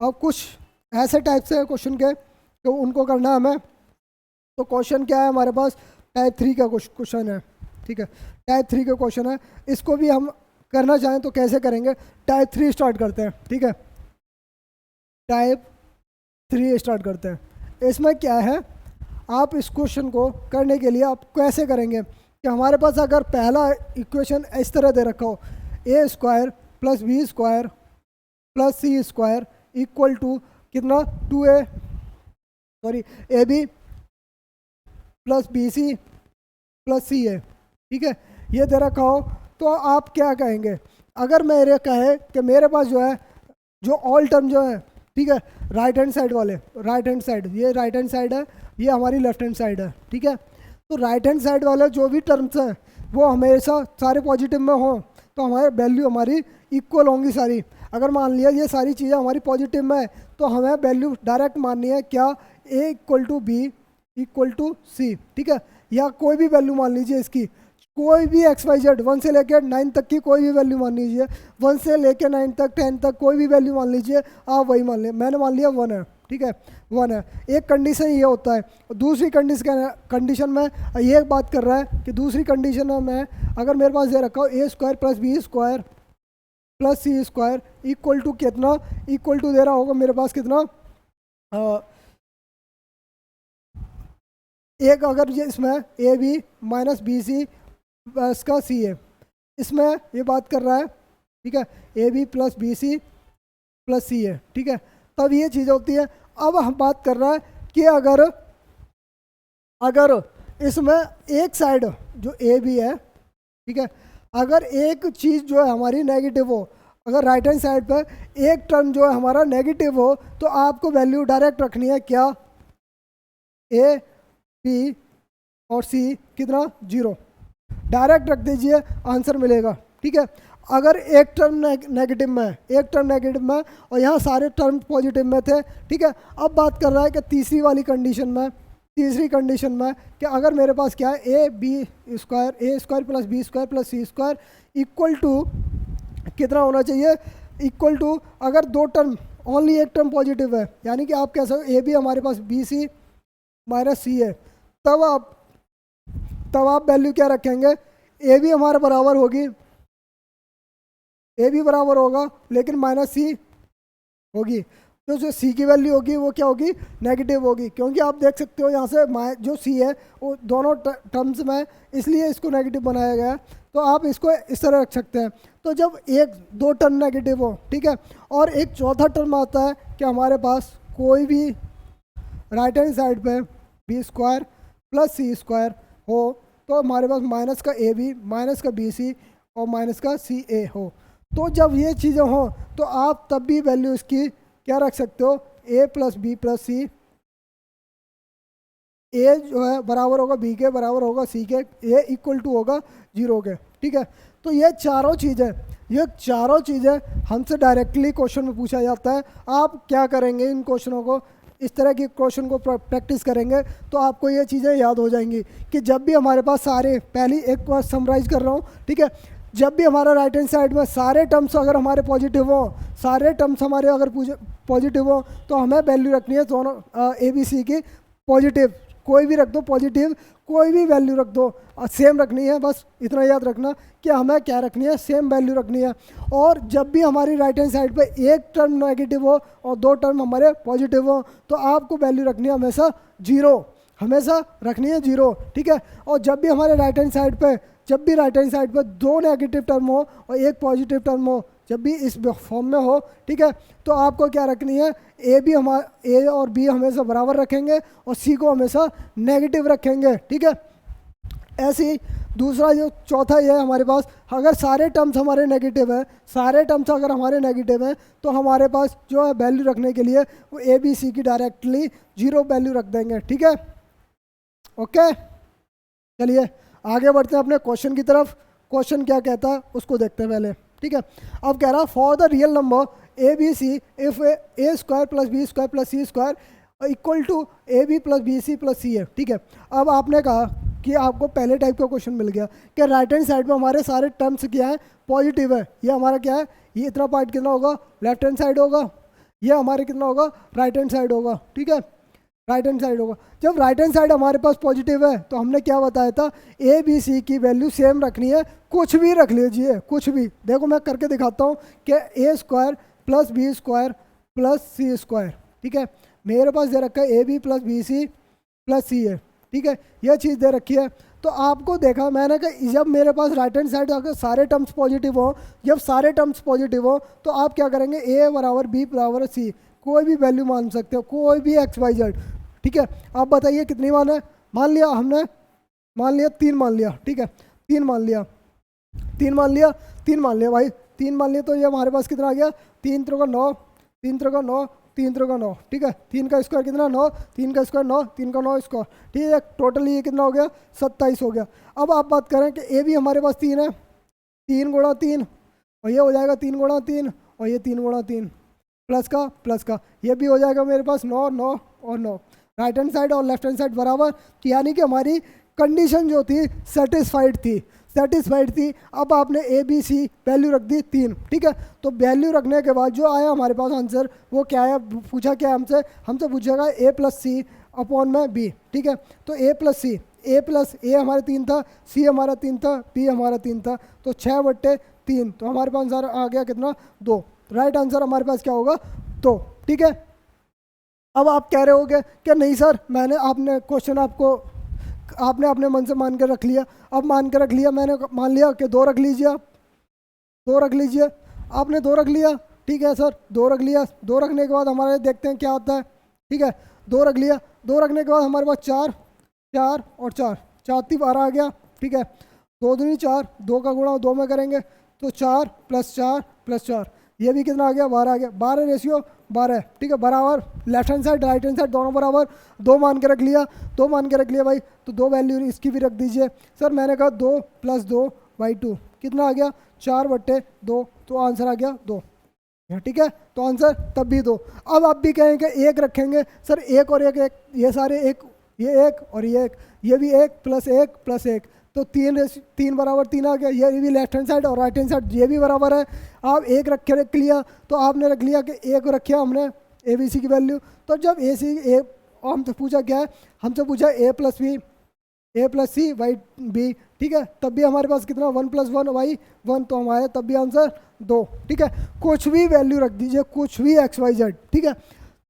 अब कुछ ऐसे टाइप से क्वेश्चन के तो उनको करना है हमें। तो क्वेश्चन क्या है हमारे पास, टाइप 3 का क्वेश्चन है, ठीक है, टाइप 3 का क्वेश्चन है। इसको भी हम करना चाहें तो कैसे करेंगे, टाइप 3 स्टार्ट करते हैं, ठीक है, टाइप 3 स्टार्ट करते हैं। इसमें क्या है, आप इस क्वेश्चन को करने के लिए आप कैसे करेंगे कि हमारे पास अगर पहला इक्वेशन इस तरह दे रखा हो, a² + b² + c² equal to कितना, 2a sorry ab + bc + ca, ठीक है, ये दे रखा हो। तो आप क्या कहेंगे, अगर मेरे कहे कि मेरे पास जो है जो ऑल टर्म जो है, ठीक है, राइट हैंड साइड वाले, राइट हैंड साइड, ये राइट हैंड साइड है, ये हमारी लेफ्ट हैंड साइड है, ठीक है। तो राइट हैंड साइड वाले जो भी टर्म्स हैं वो हमेशा सारे पॉजिटिव में हों, तो हमारे वैल्यू हमारी इक्वल होंगी सारी। अगर मान लिया ये सारी चीज़ें हमारी पॉजिटिव में है तो हमें वैल्यू डायरेक्ट माननी है क्या, a = b = c, ठीक है, या कोई भी वैल्यू मान लीजिए इसकी, कोई भी XYZ 1 से लेकर 9 तक की कोई भी वैल्यू मान लीजिए, 1 से लेकर 9 तक 10 तक कोई भी वैल्यू मान लीजिए, आप वही मान लें। मैंने मान लिया 1 है, ठीक है, 1 है। एक कंडीशन ये होता है, दूसरी कंडीशन में ये बात कर रहा है कि दूसरी कंडीशन में अगर मेरे पास ये रखा हो a² + b² + c² equal to कितना, इक्वल टू दे रहा होगा मेरे पास कितना, एक अगर ये इसमें ab - bc + c है, इसमें ये बात कर रहा है, ठीक है, ab + bc + c है, ठीक है, तब ये चीज़ होती है। अब हम बात कर रहा है कि अगर इसमें एक साइड जो ab है, ठीक है, अगर एक चीज़ जो है हमारी नेगेटिव हो, अगर राइट हैंड साइड पर एक टर्म जो है हमारा नेगेटिव हो, तो आपको वैल्यू डायरेक्ट रखनी है क्या, ए बी और सी कितना 0, डायरेक्ट रख दीजिए, आंसर मिलेगा। ठीक है, अगर एक टर्म नेगेटिव में है, एक टर्म नेगेटिव में और यहाँ सारे टर्म पॉजिटिव में थे। ठीक है, अब बात कर रहा है कि तीसरी वाली कंडीशन में, तीसरी कंडीशन में कि अगर मेरे पास क्या है, ए b square, a square plus B square plus C square equal to कितना होना चाहिए, इक्वल टू, अगर दो टर्म, ओनली एक टर्म पॉजिटिव है, यानी कि आप कह सकते ए बी हमारे पास बी सी माइनस सी है, तब आप वैल्यू क्या रखेंगे, ए बी हमारे बराबर होगी, ए भी बराबर होगा लेकिन माइनस सी होगी, तो जो सी की वैल्यू होगी वो क्या होगी, नेगेटिव होगी, क्योंकि आप देख सकते हो यहाँ से जो सी है वो दोनों टर्म्स में, इसलिए इसको नेगेटिव बनाया गया है। तो आप इसको इस तरह रख सकते हैं। तो जब एक दो टर्म नेगेटिव हो, ठीक है, और एक चौथा टर्म आता है कि हमारे पास कोई भी राइट हैंड साइड पे बी स्क्वायर प्लस सी स्क्वायर हो, तो हमारे पास माइनस का ए बी, माइनस का बी सी और माइनस का सी ए हो, तो जब ये चीज़ें हों तो आप तब भी वैल्यू इसकी क्या रख सकते हो, ए प्लस बी प्लस सी, ए जो है बराबर होगा बी के, बराबर होगा सी के, ए इक्वल टू होगा 0 के। ठीक है, तो ये चारों चीज़ें हमसे डायरेक्टली क्वेश्चन में पूछा जाता है। आप क्या करेंगे, इन क्वेश्चनों को, इस तरह के क्वेश्चन को प्रैक्टिस करेंगे तो आपको ये चीज़ें याद हो जाएंगी कि जब भी हमारे पास सारे, पहली एक बार समराइज कर रहा हूँ, ठीक है, जब भी हमारा राइट हैंड साइड में सारे टर्म्स अगर हमारे पॉजिटिव हो, सारे टर्म्स हमारे अगर पॉजिटिव हो, तो हमें वैल्यू रखनी है दोनों ए बी सी की पॉजिटिव, कोई भी रख दो पॉजिटिव, कोई भी वैल्यू रख दो, सेम रखनी है, बस इतना याद रखना कि हमें क्या रखनी है, सेम वैल्यू रखनी है। और जब भी हमारी राइट हैंड साइड पे एक टर्म नेगेटिव हो और दो टर्म हमारे पॉजिटिव हो, तो आपको वैल्यू रखनी है हमेशा 0, हमेशा रखनी है 0। ठीक है, और जब भी हमारे राइट हैंड साइड पे, जब भी राइट हैंड साइड पर दो नेगेटिव टर्म हो और एक पॉजिटिव टर्म हो, जब भी इस फॉर्म में हो, ठीक है, तो आपको क्या रखनी है, ए और बी हमेशा बराबर रखेंगे और सी को हमेशा नेगेटिव रखेंगे। ठीक है, ऐसे ही दूसरा जो चौथा ये है हमारे पास, अगर सारे टर्म्स हमारे नेगेटिव है, सारे टर्म्स अगर हमारे नेगेटिव हैं, तो हमारे पास जो है वैल्यू रखने के लिए वो ए बी सी की डायरेक्टली 0 वैल्यू रख देंगे। ठीक है, ओके, चलिए आगे बढ़ते हैं अपने क्वेश्चन की तरफ। क्वेश्चन क्या कहता है उसको देखते हैं पहले। ठीक है, अब कह रहा for the real number A B C if A square plus B square plus C square equal to A B plus B C plus C है। ठीक है, अब आपने कहा कि आपको पहले टाइप का क्वेश्चन मिल गया कि राइट हैंड साइड में हमारे सारे टर्म्स क्या है, पॉजिटिव है, ये हमारा क्या है, ये इतना पार्ट कितना होगा, लेफ्ट हैंड साइड होगा, ये हमारे कितना होगा, राइट हैंड साइड होगा। ठीक है, राइट हैंड साइड होगा। जब राइट हैंड साइड हमारे पास पॉजिटिव है तो हमने क्या बताया था, ए बी सी की वैल्यू सेम रखनी है, कुछ भी रख लीजिए, कुछ भी। देखो मैं करके दिखाता हूँ कि A square plus B square plus C square, ठीक है, मेरे पास दे रखा है ए B plus B C plus C है। ठीक है, यह चीज़ दे रखी है। तो आपको देखा मैंने कि जब मेरे पास राइट हैंड साइड अगर सारे टर्म्स पॉजिटिव हो, जब सारे टर्म्स पॉजिटिव हो, तो आप क्या करेंगे, ए बराबर बी बराबर सी, कोई भी वैल्यू मान सकते हो, कोई भी एक्स वाई जेड। ठीक है, आप बताइए कितनी मान है, मान लिया हमने, मान लिया 3 मान लिया। ठीक है, 3 मान लिया, 3 मान लिया, 3 मान लिया भाई, 3 मान लिया, तो ये हमारे पास कितना आ गया, 3 3 9, 3 3 9, 3 3 9। ठीक है, 3 का स्क्वायर कितना 9, 3 का स्क्वायर 9, 3 का 9 स्क्वायर। ठीक है, टोटल ये कितना हो गया, 27 हो गया। अब आप बात करें कि ए भी हमारे पास 3 है, 3 गुणा 3 और ये हो जाएगा 3 गुणा 3 और ये 3 गुणा 3 प्लस का ये भी हो जाएगा मेरे पास 9 9 और 9, राइट हैंड साइड और लेफ्ट हैंड साइड बराबर, यानी कि हमारी कंडीशन जो थी सेटिस्फाइड थी। अब आपने ए बी सी वैल्यू रख दी 3। ठीक है, तो वैल्यू रखने के बाद जो आया हमारे पास आंसर वो क्या है, पूछा क्या हमसे पूछेगा ए प्लस सी अपॉन में बी। ठीक है, तो ए प्लस ए हमारे 3 था, सी हमारा 3 था, बी हमारा 3 था, तो 6/3, तो हमारे पास आंसर आ गया कितना, 2। राइट आंसर हमारे पास क्या होगा, 2। ठीक है, अब आप कह रहे होगे कि नहीं सर, आपने क्वेश्चन आपने अपने मन से मान कर रख लिया। अब मान कर रख लिया, मैंने मान लिया कि 2 रख लीजिए, आप 2 रख लीजिए, आपने 2 रख लिया। ठीक है सर, 2 रख लिया, 2 रखने के बाद हमारे देखते हैं क्या होता है। ठीक है, 2 रख लिया, 2 रखने के बाद हमारे पास 4 4 और 4 4 12 आ गया। ठीक है, 2 दूनी 4, 2 का गुणा 2 में करेंगे तो 4 + 4 + 4, ये भी कितना आ गया 12 आ गया। 12 रेशियो 12, ठीक है, बराबर left hand side right hand side दोनों बराबर 2 मान के रख लिया, 2 मान के रख लिया भाई, तो 2 वैल्यू इसकी भी रख दीजिए। सर मैंने कहा 2 + 2/2 कितना आ गया 4/2, तो आंसर आ गया 2, ठीक है, तो आंसर तब भी 2। अब आप भी कहेंगे 1 रखेंगे, सर 1 और 1 1, ये सारे 1, ये 1 और ये 1, ये भी 1 + 1 + 1, तो 3 बराबर 3 आ गया। ये भी लेफ्ट हैंड साइड और राइट हैंड साइड ये भी बराबर है। आप 1 रख लिया, तो आपने रख लिया कि 1 रखा हमने ABC की वैल्यू। तो जब AC हमसे पूछा क्या है, हमसे पूछा A + C/B, ठीक है, तब भी हमारे पास कितना 1 + 1/1, तो हमारे तब भी आंसर 2, ठीक है। कुछ भी वैल्यू रख दीजिए, कुछ भी XYZ, ठीक है।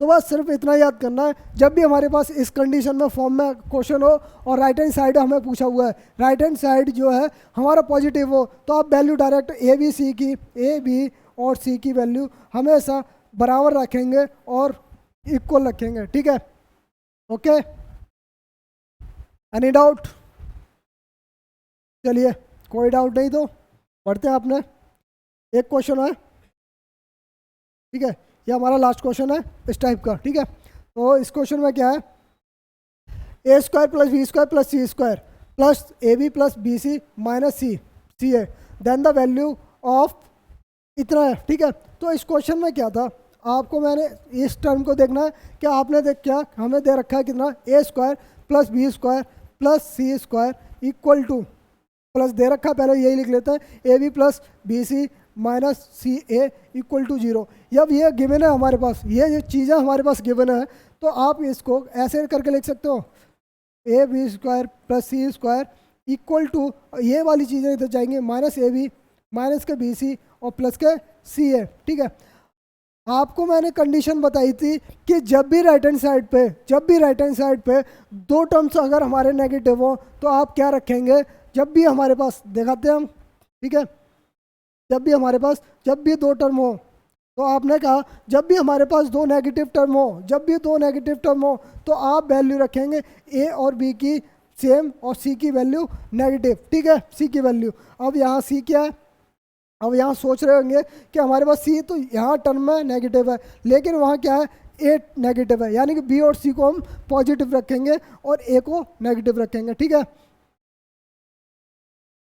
तो बस सिर्फ इतना याद करना है, जब भी हमारे पास इस कंडीशन में फॉर्म में क्वेश्चन हो और राइट हैंड साइड हमें पूछा हुआ है, राइट हैंड साइड जो है हमारा पॉजिटिव हो, तो आप वैल्यू डायरेक्ट A B और C की वैल्यू हमेशा बराबर रखेंगे और इक्वल रखेंगे, ठीक है। Okay, any doubt? चलिए, कोई डाउट नहीं तो पढ़ते हैं। आपने एक क्वेश्चन है, ठीक है, ये हमारा लास्ट क्वेश्चन है इस टाइप का, ठीक है। तो इस क्वेश्चन में क्या है, A² + B² + C² + AB + BC - CA, then the value of इतना है, ठीक है। तो इस क्वेश्चन में क्या था, आपको मैंने इस टर्म को देखना है कि आपने क्या हमें दे रखा है कितना A² + B² + C² = प्लस दे रखा, पहले यही लिख लेते हैं AB + BC - CA = 0। जब ये गिवन है हमारे पास, ये चीज़ें हमारे पास गिवन है, तो आप इसको ऐसे करके लिख सकते हो AB² + C² = ये वाली चीज़ें इधर जाएंगी -AB - BC और प्लस के CA, ठीक है। आपको मैंने कंडीशन बताई थी कि जब भी राइट हैंड साइड पे 2 टर्म्स अगर हमारे नेगेटिव हो तो आप क्या रखेंगे, जब भी हमारे पास दिखाते हैं हम, ठीक है, जब भी 2 टर्म हो, तो आपने कहा जब भी हमारे पास 2 नेगेटिव टर्म हो, तो आप वैल्यू रखेंगे A और B की सेम और C की वैल्यू नेगेटिव, ठीक है, C की वैल्यू। अब यहाँ C क्या है, अब यहाँ सोच रहे होंगे कि हमारे पास C तो यहाँ टर्म में नेगेटिव है, लेकिन वहाँ क्या है A नेगेटिव है, यानी कि B और C को हम पॉजिटिव रखेंगे और A को नेगेटिव रखेंगे, ठीक है।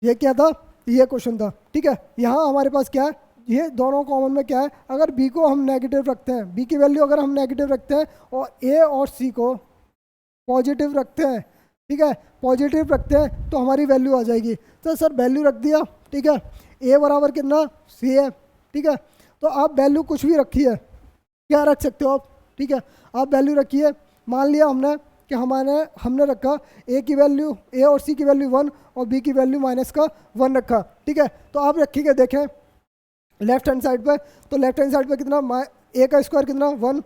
ये क्या था, ये क्वेश्चन था, ठीक है। यहाँ हमारे पास क्या है, ये दोनों कॉमन में क्या है, अगर B को हम नेगेटिव रखते हैं, B की वैल्यू अगर हम नेगेटिव रखते हैं और A और C को पॉजिटिव रखते हैं, ठीक है, पॉजिटिव रखते हैं, तो हमारी वैल्यू आ जाएगी। तो सर वैल्यू रख दिया, ठीक है, A बराबर कितना C है, ठीक है। तो आप वैल्यू कुछ भी रखिए, क्या रख सकते हो आप, ठीक है, आप वैल्यू रखिए। मान लिया हमने कि हमने रखा A की वैल्यू, A और C की वैल्यू 1 और B की वैल्यू -1 रखा, ठीक है। तो आप रखिएगा, देखें लेफ्ट हैंड साइड पे, तो लेफ्ट हैंड साइड पे कितना A का स्क्वायर कितना 1,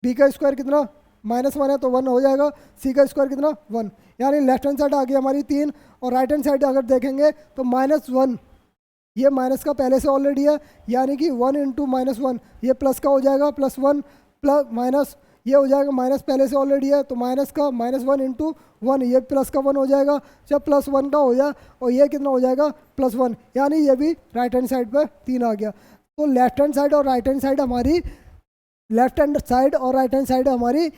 B का स्क्वायर कितना -1 है तो 1 हो जाएगा, C का स्क्वायर कितना 1, यानी लेफ्ट हैंड साइड आ गई हमारी 3, और राइट हैंड साइड अगर देखेंगे तो -1, ये माइनस का पहले से ऑलरेडी है, यानी कि 1 × -1, ये प्लस का हो जाएगा +1 प्लस माइनस, ये हो जाएगा माइनस पहले से ऑलरेडी है, तो माइनस का -1 × 1, ये प्लस का 1 हो जाएगा। जब +1 का हो जाए और ये कितना हो जाएगा +1, यानी ये भी राइट हैंड साइड पर 3 आ गया। तो लेफ्ट हैंड साइड और राइट हैंड साइड हमारी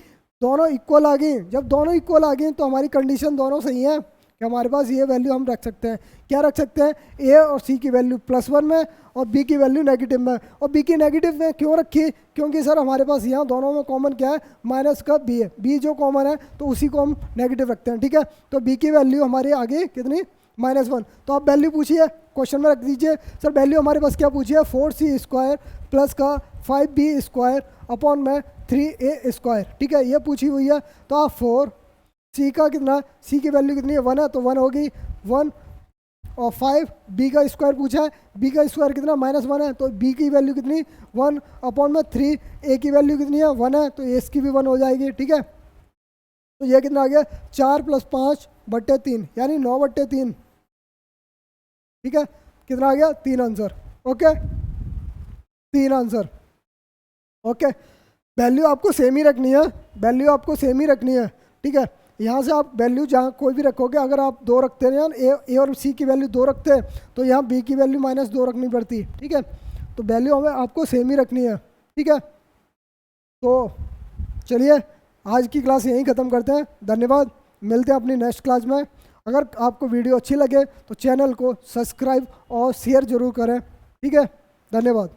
दोनों इक्वल आ गई। जब दोनों इक्वल आ गई तो हमारी कंडीशन दोनों सही है कि हमारे पास ये वैल्यू हम रख सकते हैं। क्या रख सकते हैं, A और C की वैल्यू +1 में और B की वैल्यू नेगेटिव में। और B की नेगेटिव में क्यों रखी, क्योंकि सर हमारे पास यहाँ दोनों में कॉमन क्या है, माइनस का B है, B जो कॉमन है तो उसी को हम नेगेटिव रखते हैं, ठीक है। तो B की वैल्यू हमारी आ गई कितनी -1। तो आप वैल्यू पूछिए, क्वेश्चन में रख दीजिए। सर वैल्यू हमारे पास क्या पूछी है, 4C² प्लस का 5B² अपॉन में 3A², ठीक है, ये पूछी हुई है। तो आप 4 C का कितना, C की वैल्यू कितनी है 1 है, तो 1 होगी 1 और 5 B का स्क्वायर पूछा है, B का स्क्वायर कितना -1 है, तो B की वैल्यू कितनी 1 अपॉन में 3, A की वैल्यू कितनी है 1 है, तो इसकी भी 1 हो जाएगी, ठीक है। तो ये कितना आ गया 4 + 5/3, यानी 9/3, ठीक है। कितना आ गया 3 answer, okay, 3 answer, okay. Value आपको सेम ही रखनी है, ठीक है। यहाँ से आप वैल्यू जहाँ कोई भी रखोगे, अगर आप 2 रखते हैं, ए और सी की वैल्यू 2 रखते हैं तो यहाँ बी की वैल्यू -2 रखनी पड़ती, ठीक है। तो वैल्यू हमें आपको सेम ही रखनी है, ठीक है। तो चलिए आज की क्लास यहीं ख़त्म करते हैं। धन्यवाद, मिलते हैं अपनी नेक्स्ट क्लास में। अगर आपको वीडियो अच्छी लगे तो चैनल को सब्सक्राइब और शेयर ज़रूर करें, ठीक है। धन्यवाद।